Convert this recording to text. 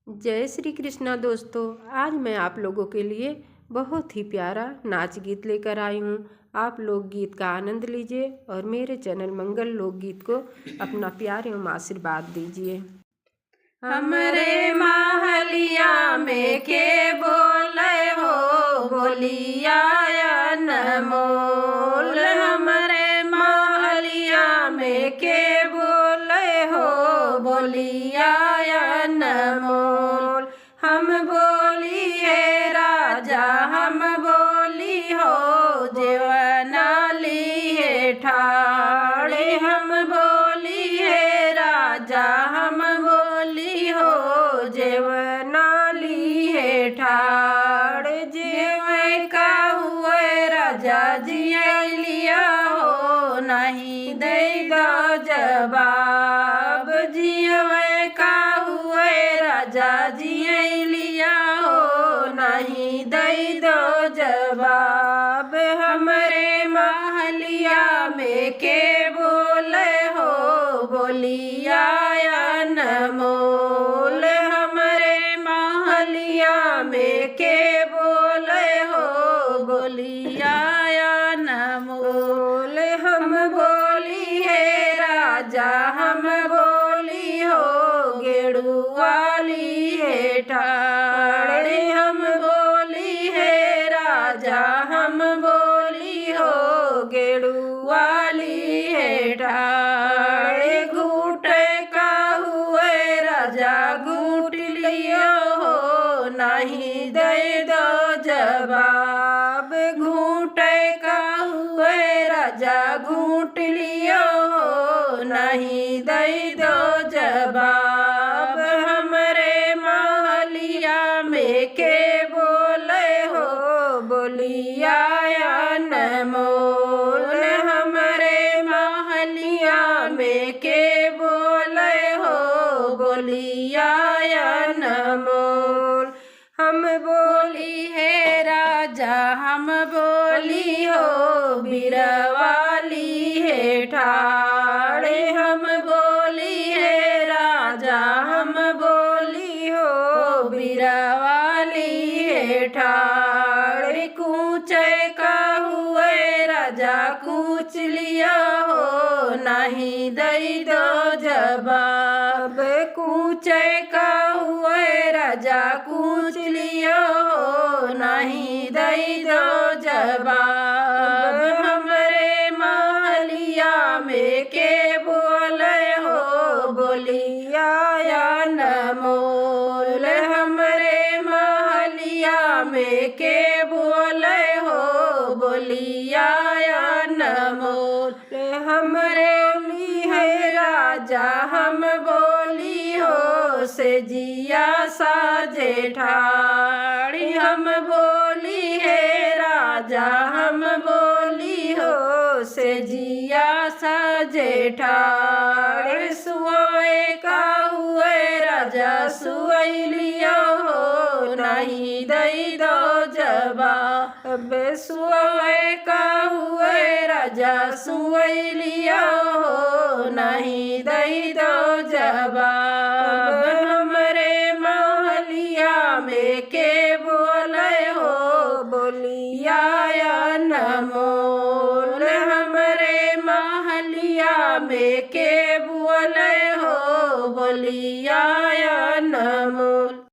जय श्री कृष्णा दोस्तों। आज मैं आप लोगों के लिए बहुत ही प्यारा नाच गीत लेकर आई हूँ। आप लोग गीत का आनंद लीजिए और मेरे चैनल मंगल लोकगीत को अपना प्यार एवं आशीर्वाद दीजिए। हमरे महलिया में के बोले हो बोलिया अनमोल। हमरे महलिया में के बोले हो बोलिया अनमोल। हम बोली है राजा हम बोली हो जेवना ली है ठाड़े। हम बोली है राजा हम बोली हो जेवना ली है ठाड़। जेव का हुए राजा जिया लिया हो नहीं दे दो जवाब। जियव का हुए राजा जिया लिया हो नहीं दे दो जवाब। हमरे महलिया में के बोले हो बोलिया अनमोल। हमरे महलिया में के बोले हो बोलिया अनमोल। हम बोली है राजा हम बोली हो गेड़ुआली है ठाड़े। हम बोली है राजा हम बोली हो गेड़ुआली है ठाड़े। घूटे का हुए राजा घूट लियो हो नहीं दे दो जवाब। घूटे का हुए राजा घूट लियो हो नहीं दे दो जवाब। हमरे महलिया में के बोले हो बोलिया अनमोल। हमरे महलिया में के बोले हो बोलिया अनमोल। हम बोली है राजा हम बोली हो बिरवाली है ठाड़े। हम बोली है राजा हम बोली हो बिरवाली है ठाड़े। कूचे का हुए राजा कूच लिया हो नहीं दे दो जवाब। कूचे का हुए राजा कूच लिया हो नहीं दे दो जवाब। हमरे महलिया में के बोले हो बोलिया अनमोल। हमरे महलिया में के बोले हो बोलिया अनमोल। हमरे ली है राजा हम बोली हो से जिया साजे ठाड़ी। हम बोली है राजा हम बोली हो से जिया साजे ठाड़ी। सुए का हुए राजा सुई लियो हो नहीं दे दो जवाब। सुए का हुए राजा सुई लियो हो नहीं दे दो जवाब।